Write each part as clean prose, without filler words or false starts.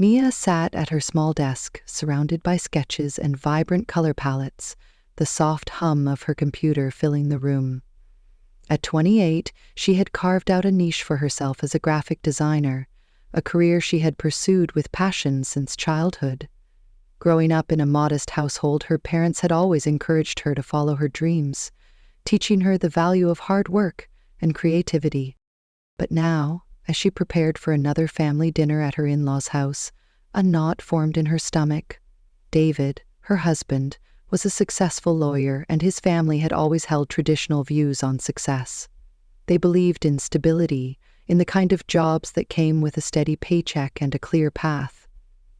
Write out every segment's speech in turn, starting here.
Mia sat at her small desk, surrounded by sketches and vibrant color palettes, the soft hum of her computer filling the room. At 28, she had carved out a niche for herself as a graphic designer, a career she had pursued with passion since childhood. Growing up in a modest household, her parents had always encouraged her to follow her dreams, teaching her the value of hard work and creativity. But now, as she prepared for another family dinner at her in-laws' house, a knot formed in her stomach. David, her husband, was a successful lawyer, and his family had always held traditional views on success. They believed in stability, in the kind of jobs that came with a steady paycheck and a clear path.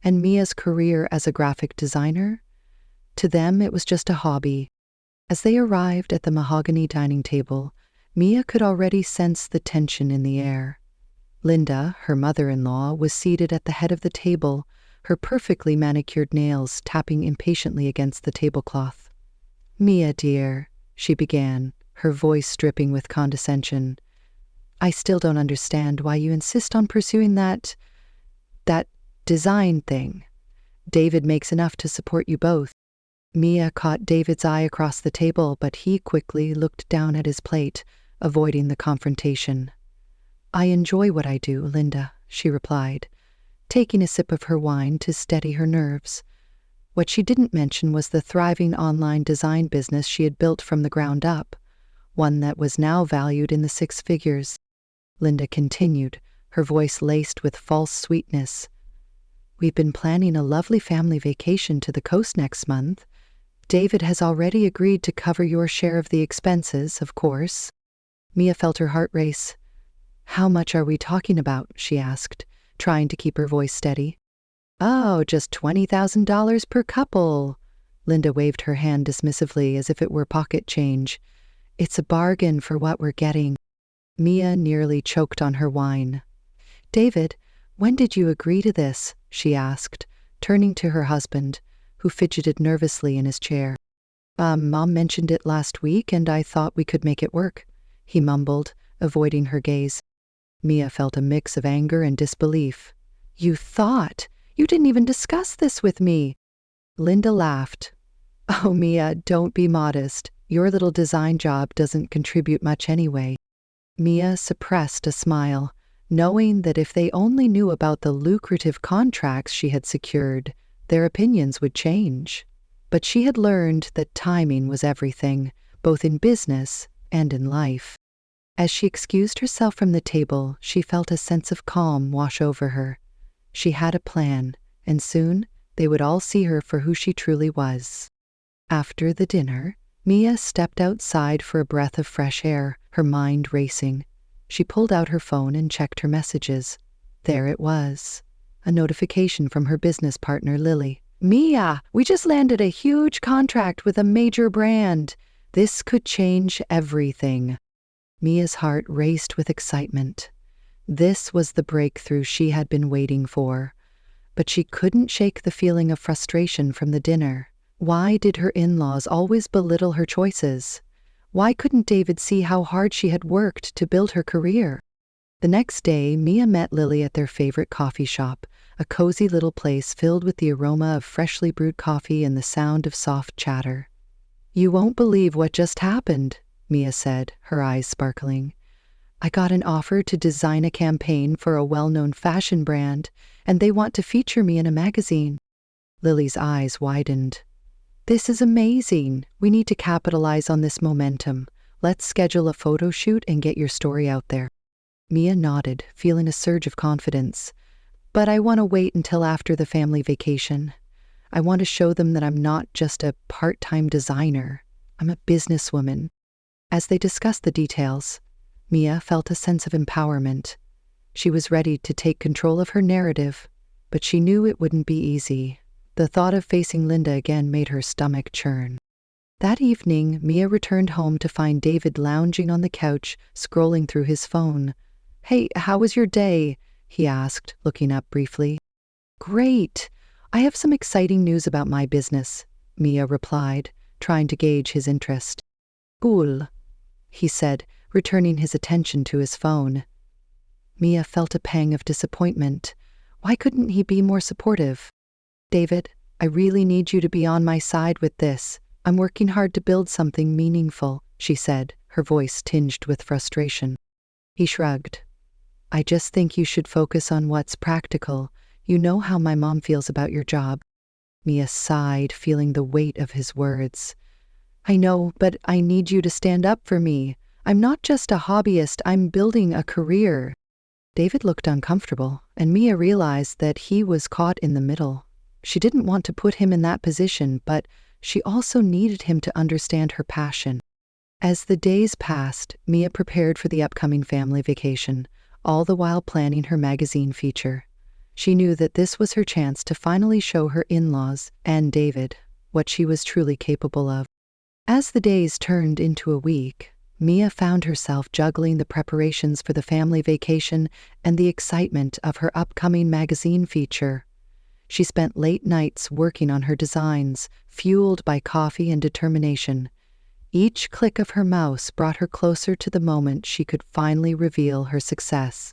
And Mia's career as a graphic designer? To them, it was just a hobby. As they arrived at the mahogany dining table, Mia could already sense the tension in the air. Linda, her mother-in-law, was seated at the head of the table, her perfectly manicured nails tapping impatiently against the tablecloth. "Mia, dear," she began, her voice dripping with condescension, "I still don't understand why you insist on pursuing that design thing. David makes enough to support you both." Mia caught David's eye across the table, but he quickly looked down at his plate, avoiding the confrontation. "I enjoy what I do, Linda," she replied, taking a sip of her wine to steady her nerves. What she didn't mention was the thriving online design business she had built from the ground up, one that was now valued in the six figures. Linda continued, her voice laced with false sweetness. "We've been planning a lovely family vacation to the coast next month. David has already agreed to cover your share of the expenses, of course." Mia felt her heart race. "How much are we talking about?" she asked, trying to keep her voice steady. "Oh, just $20,000 per couple." Linda waved her hand dismissively as if it were pocket change. "It's a bargain for what we're getting." Mia nearly choked on her wine. "David, when did you agree to this?" she asked, turning to her husband, who fidgeted nervously in his chair. Mom mentioned it last week, and I thought we could make it work," he mumbled, avoiding her gaze. Mia felt a mix of anger and disbelief. "You thought? You didn't even discuss this with me." Linda laughed. "Oh, Mia, don't be modest. Your little design job doesn't contribute much anyway." Mia suppressed a smile, knowing that if they only knew about the lucrative contracts she had secured, their opinions would change. But she had learned that timing was everything, both in business and in life. As she excused herself from the table, she felt a sense of calm wash over her. She had a plan, and soon they would all see her for who she truly was. After the dinner, Mia stepped outside for a breath of fresh air, her mind racing. She pulled out her phone and checked her messages. There it was, a notification from her business partner, Lily. "Mia, we just landed a huge contract with a major brand. This could change everything." Mia's heart raced with excitement. This was the breakthrough she had been waiting for. But she couldn't shake the feeling of frustration from the dinner. Why did her in-laws always belittle her choices? Why couldn't David see how hard she had worked to build her career? The next day, Mia met Lily at their favorite coffee shop, a cozy little place filled with the aroma of freshly brewed coffee and the sound of soft chatter. "You won't believe what just happened," Mia said, her eyes sparkling. "I got an offer to design a campaign for a well-known fashion brand, and they want to feature me in a magazine." Lily's eyes widened. "This is amazing. We need to capitalize on this momentum. Let's schedule a photo shoot and get your story out there." Mia nodded, feeling a surge of confidence. "But I want to wait until after the family vacation. I want to show them that I'm not just a part-time designer. I'm a businesswoman." As they discussed the details, Mia felt a sense of empowerment. She was ready to take control of her narrative, but she knew it wouldn't be easy. The thought of facing Linda again made her stomach churn. That evening, Mia returned home to find David lounging on the couch, scrolling through his phone. "Hey, how was your day?" he asked, looking up briefly. "Great. I have some exciting news about my business," Mia replied, trying to gauge his interest. "Cool," he said, returning his attention to his phone. Mia felt a pang of disappointment. Why couldn't he be more supportive? David, I really need you to be on my side with this. I'm working hard to build something meaningful, she said, her voice tinged with frustration. He shrugged. I just think you should focus on what's practical. You know how my mom feels about your job. Mia sighed, feeling the weight of his words. I know, but I need you to stand up for me. I'm not just a hobbyist, I'm building a career. David looked uncomfortable, and Mia realized that he was caught in the middle. She didn't want to put him in that position, but she also needed him to understand her passion. As the days passed, Mia prepared for the upcoming family vacation, all the while planning her magazine feature. She knew that this was her chance to finally show her in-laws and David what she was truly capable of. As the days turned into a week, Mia found herself juggling the preparations for the family vacation and the excitement of her upcoming magazine feature. She spent late nights working on her designs, fueled by coffee and determination. Each click of her mouse brought her closer to the moment she could finally reveal her success.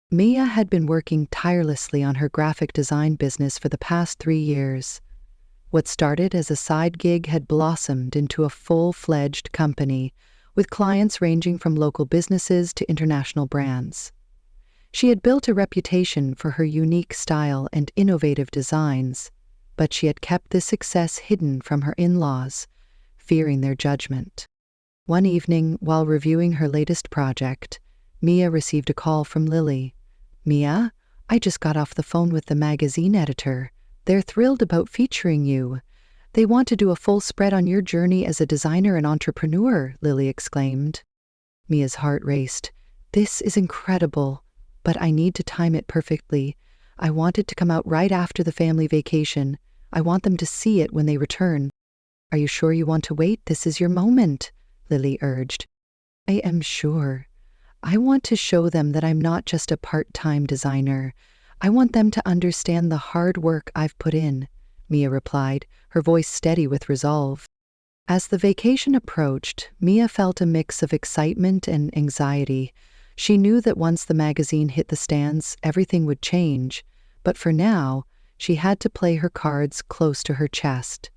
Mia had been working tirelessly on her graphic design business for the past 3 years. What started as a side gig had blossomed into a full-fledged company, with clients ranging from local businesses to international brands. She had built a reputation for her unique style and innovative designs, but she had kept this success hidden from her in-laws, fearing their judgment. One evening, while reviewing her latest project, Mia received a call from Lily. Mia, I just got off the phone with the magazine editor. They're thrilled about featuring you. They want to do a full spread on your journey as a designer and entrepreneur, Lily exclaimed. Mia's heart raced. This is incredible, but I need to time it perfectly. I want it to come out right after the family vacation. I want them to see it when they return. Are you sure you want to wait? This is your moment, Lily urged. I am sure. I want to show them that I'm not just a part-time designer. I want them to understand the hard work I've put in, Mia replied, her voice steady with resolve. As the vacation approached, Mia felt a mix of excitement and anxiety. She knew that once the magazine hit the stands, everything would change, but for now, she had to play her cards close to her chest.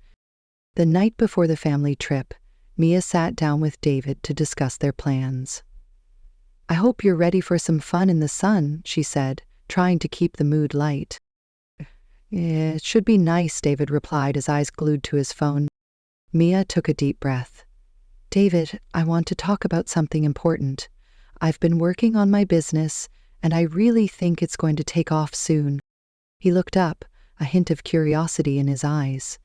The night before the family trip, Mia sat down with David to discuss their plans. I hope you're ready for some fun in the sun, she said, trying to keep the mood light. It should be nice, David replied, his eyes glued to his phone. Mia took a deep breath. David, I want to talk about something important. I've been working on my business, and I really think it's going to take off soon. He looked up, a hint of curiosity in his eyes.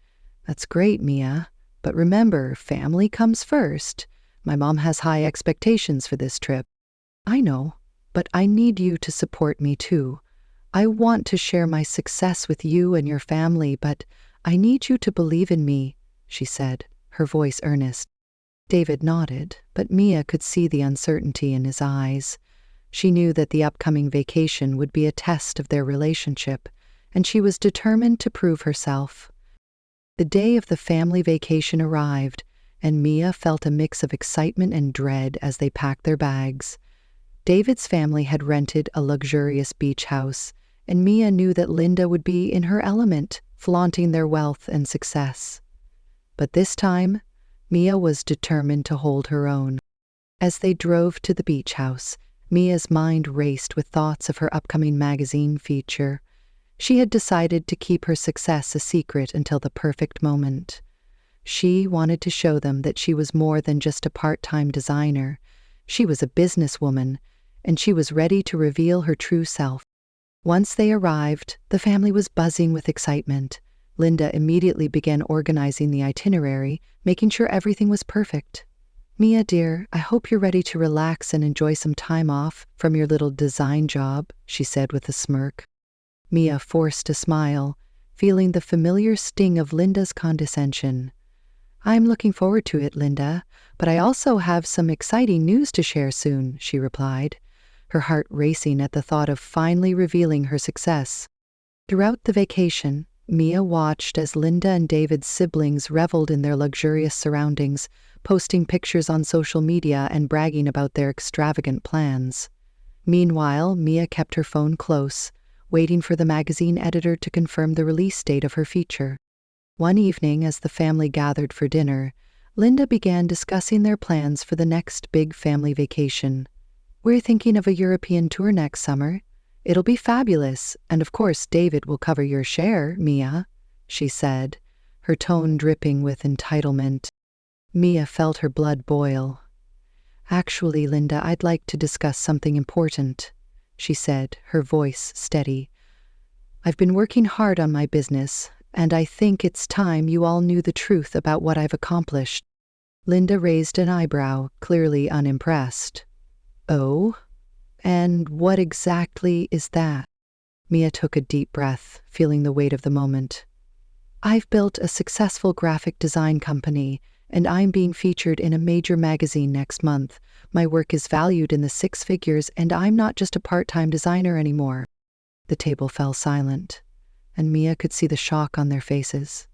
That's great, Mia, but remember, family comes first. My mom has high expectations for this trip. I know, but I need you to support me too. I want to share my success with you and your family, but I need you to believe in me, she said, her voice earnest. David nodded, but Mia could see the uncertainty in his eyes. She knew that the upcoming vacation would be a test of their relationship, and she was determined to prove herself. The day of the family vacation arrived, and Mia felt a mix of excitement and dread as they packed their bags. David's family had rented a luxurious beach house, and Mia knew that Linda would be in her element, flaunting their wealth and success. But this time, Mia was determined to hold her own. As they drove to the beach house, Mia's mind raced with thoughts of her upcoming magazine feature. She had decided to keep her success a secret until the perfect moment. She wanted to show them that she was more than just a part-time designer. She was a businesswoman, and she was ready to reveal her true self. Once they arrived, the family was buzzing with excitement. Linda immediately began organizing the itinerary, making sure everything was perfect. Mia, dear, I hope you're ready to relax and enjoy some time off from your little design job, she said with a smirk. Mia forced a smile, feeling the familiar sting of Linda's condescension. I'm looking forward to it, Linda, but I also have some exciting news to share soon, she replied, her heart racing at the thought of finally revealing her success. Throughout the vacation, Mia watched as Linda and David's siblings reveled in their luxurious surroundings, posting pictures on social media and bragging about their extravagant plans. Meanwhile, Mia kept her phone close, waiting for the magazine editor to confirm the release date of her feature. One evening, as the family gathered for dinner, Linda began discussing their plans for the next big family vacation. "We're thinking of a European tour next summer. It'll be fabulous, and of course David will cover your share, Mia," she said, her tone dripping with entitlement. Mia felt her blood boil. "Actually, Linda, I'd like to discuss something important," she said, her voice steady. "I've been working hard on my business, and I think it's time you all knew the truth about what I've accomplished." Linda raised an eyebrow, clearly unimpressed. "Oh? And what exactly is that?" Mia took a deep breath, feeling the weight of the moment. "I've built a successful graphic design company, and I'm being featured in a major magazine next month. My work is valued in the six figures, and I'm not just a part-time designer anymore." The table fell silent, and Mia could see the shock on their faces.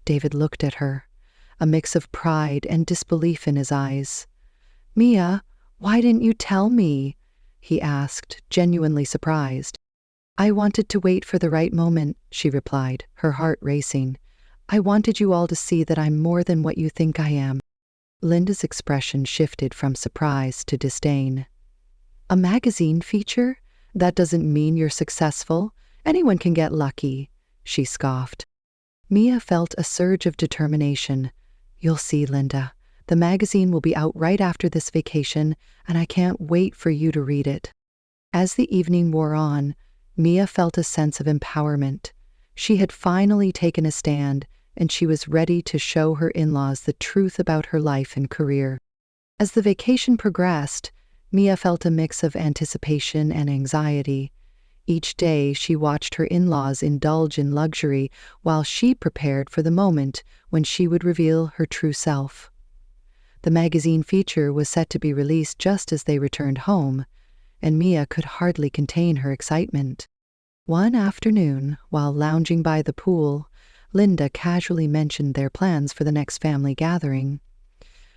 David looked at her, a mix of pride and disbelief in his eyes. "Mia, why didn't you tell me?" he asked, genuinely surprised. "I wanted to wait for the right moment," she replied, her heart racing. "I wanted you all to see that I'm more than what you think I am." Linda's expression shifted from surprise to disdain. "A magazine feature? That doesn't mean you're successful. Anyone can get lucky," she scoffed. Mia felt a surge of determination. "You'll see, Linda. The magazine will be out right after this vacation, and I can't wait for you to read it." As the evening wore on, Mia felt a sense of empowerment. She had finally taken a stand, and she was ready to show her in-laws the truth about her life and career. As the vacation progressed, Mia felt a mix of anticipation and anxiety. Each day she watched her in-laws indulge in luxury while she prepared for the moment when she would reveal her true self. The magazine feature was set to be released just as they returned home, and Mia could hardly contain her excitement. One afternoon, while lounging by the pool, Linda casually mentioned their plans for the next family gathering.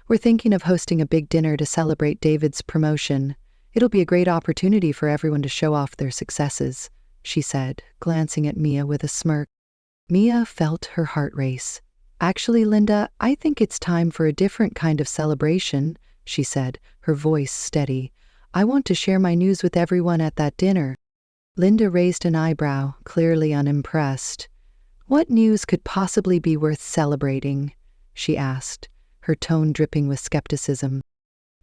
"We're thinking of hosting a big dinner to celebrate David's promotion. It'll be a great opportunity for everyone to show off their successes," she said, glancing at Mia with a smirk. Mia felt her heart race. "Actually, Linda, I think it's time for a different kind of celebration," she said, her voice steady. "I want to share my news with everyone at that dinner." Linda raised an eyebrow, clearly unimpressed. "What news could possibly be worth celebrating?" she asked, her tone dripping with skepticism.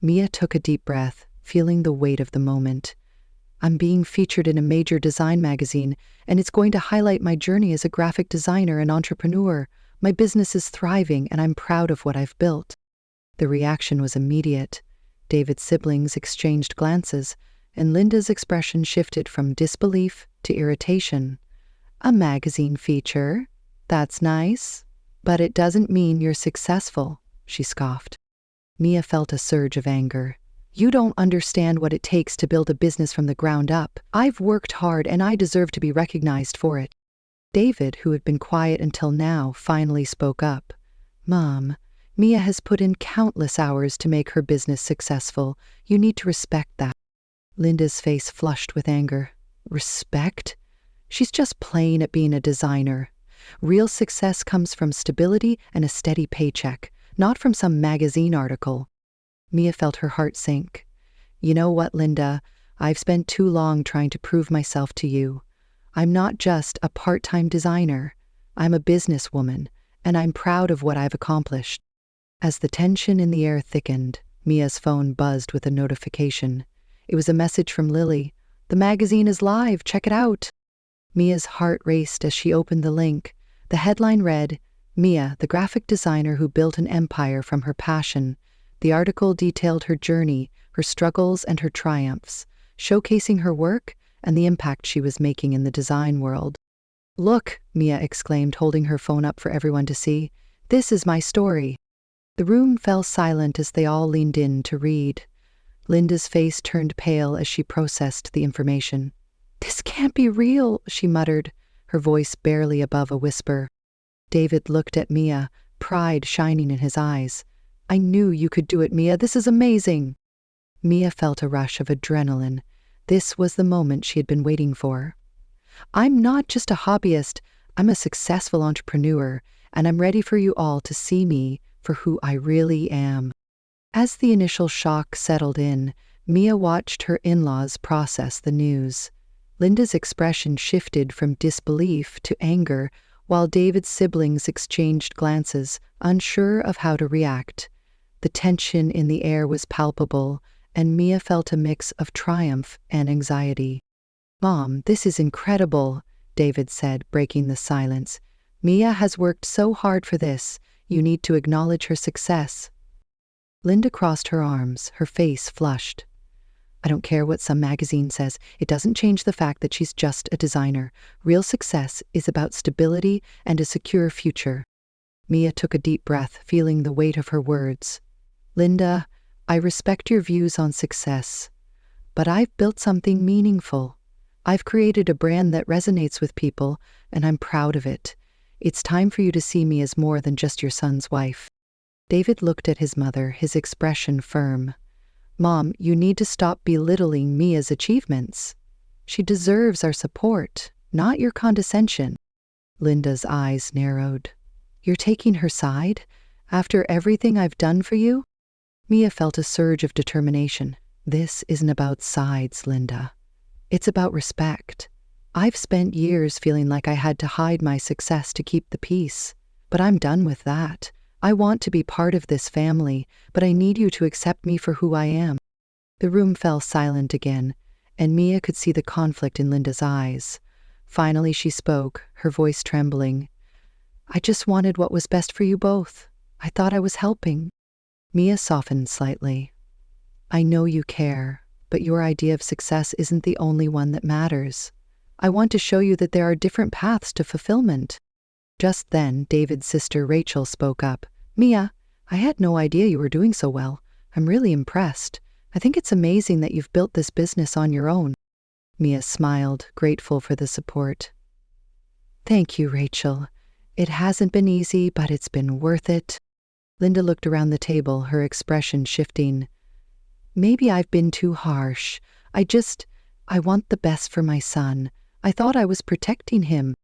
Mia took a deep breath, feeling the weight of the moment. "I'm being featured in a major design magazine, and it's going to highlight my journey as a graphic designer and entrepreneur. My business is thriving, and I'm proud of what I've built." The reaction was immediate. David's siblings exchanged glances, and Linda's expression shifted from disbelief to irritation. "A magazine feature? That's nice. But it doesn't mean you're successful," she scoffed. Mia felt a surge of anger. "You don't understand what it takes to build a business from the ground up. I've worked hard, and I deserve to be recognized for it." David, who had been quiet until now, finally spoke up. "Mom, Mia has put in countless hours to make her business successful. You need to respect that." Linda's face flushed with anger. "Respect? She's just playing at being a designer. Real success comes from stability and a steady paycheck, not from some magazine article." Mia felt her heart sink. "You know what, Linda? I've spent too long trying to prove myself to you. I'm not just a part-time designer. I'm a businesswoman, and I'm proud of what I've accomplished." As the tension in the air thickened, Mia's phone buzzed with a notification. It was a message from Lily. "The magazine is live, check it out." Mia's heart raced as she opened the link. The headline read, "Mia, the graphic designer who built an empire from her passion." The article detailed her journey, her struggles and her triumphs, showcasing her work and the impact she was making in the design world. "Look," Mia exclaimed, holding her phone up for everyone to see. "This is my story." The room fell silent as they all leaned in to read. Linda's face turned pale as she processed the information. "This can't be real," she muttered, her voice barely above a whisper. David looked at Mia, pride shining in his eyes. "I knew you could do it, Mia. This is amazing." Mia felt a rush of adrenaline. This was the moment she had been waiting for. I'm not just a hobbyist, I'm a successful entrepreneur, and I'm ready for you all to see me for who I really am. As the initial shock settled in, Mia watched her in-laws process the news. Linda's expression shifted from disbelief to anger, while David's siblings exchanged glances, unsure of how to react. The tension in the air was palpable, and Mia felt a mix of triumph and anxiety. "Mom, this is incredible," David said, breaking the silence. "Mia has worked so hard for this. You need to acknowledge her success." Linda crossed her arms, her face flushed. "I don't care what some magazine says. It doesn't change the fact that she's just a designer. Real success is about stability and a secure future." Mia took a deep breath, feeling the weight of her words. "Linda, I respect your views on success, but I've built something meaningful. I've created a brand that resonates with people, and I'm proud of it. It's time for you to see me as more than just your son's wife." David looked at his mother, his expression firm. "Mom, you need to stop belittling Mia's achievements. She deserves our support, not your condescension." Linda's eyes narrowed. "You're taking her side? After everything I've done for you?" Mia felt a surge of determination. "This isn't about sides, Linda. It's about respect. I've spent years feeling like I had to hide my success to keep the peace, but I'm done with that. I want to be part of this family, but I need you to accept me for who I am." The room fell silent again, and Mia could see the conflict in Linda's eyes. Finally she spoke, her voice trembling. "I just wanted what was best for you both. I thought I was helping." Mia softened slightly. "I know you care, but your idea of success isn't the only one that matters. I want to show you that there are different paths to fulfillment." Just then, David's sister Rachel spoke up. "Mia, I had no idea you were doing so well. I'm really impressed. I think it's amazing that you've built this business on your own." Mia smiled, grateful for the support. "Thank you, Rachel. It hasn't been easy, but it's been worth it." Linda looked around the table, her expression shifting. "Maybe I've been too harsh. I want the best for my son. I thought I was protecting him."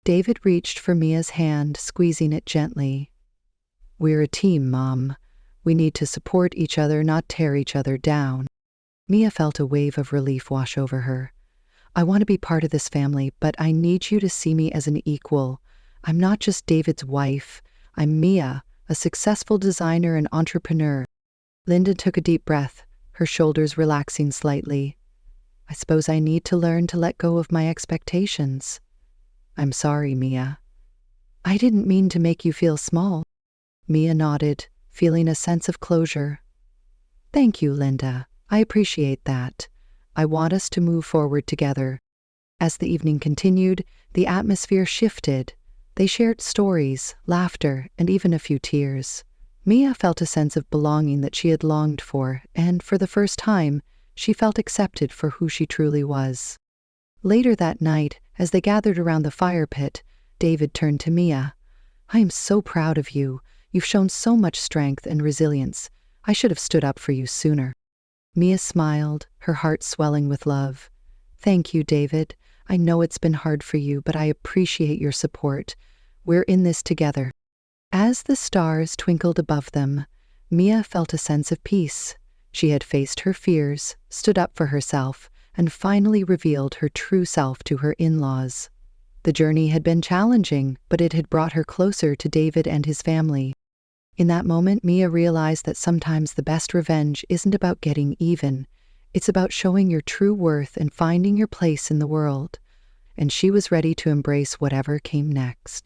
David reached for Mia's hand, squeezing it gently. "We're a team, Mom. We need to support each other, not tear each other down." Mia felt a wave of relief wash over her. "I want to be part of this family, but I need you to see me as an equal. I'm not just David's wife. I'm Mia, a successful designer and entrepreneur." Linda took a deep breath, her shoulders relaxing slightly. "I suppose I need to learn to let go of my expectations." "I'm sorry, Mia. I didn't mean to make you feel small." Mia nodded, feeling a sense of closure. "Thank you, Linda. I appreciate that. I want us to move forward together." As the evening continued, the atmosphere shifted. They shared stories, laughter, and even a few tears. Mia felt a sense of belonging that she had longed for, and for the first time, she felt accepted for who she truly was. Later that night, as they gathered around the fire pit, David turned to Mia. "I am so proud of you. You've shown so much strength and resilience. I should have stood up for you sooner." Mia smiled, her heart swelling with love. "Thank you, David. I know it's been hard for you, but I appreciate your support. We're in this together." As the stars twinkled above them, Mia felt a sense of peace. She had faced her fears, stood up for herself, and finally revealed her true self to her in-laws. The journey had been challenging, but it had brought her closer to David and his family. In that moment, Mia realized that sometimes the best revenge isn't about getting even. It's about showing your true worth and finding your place in the world. And she was ready to embrace whatever came next.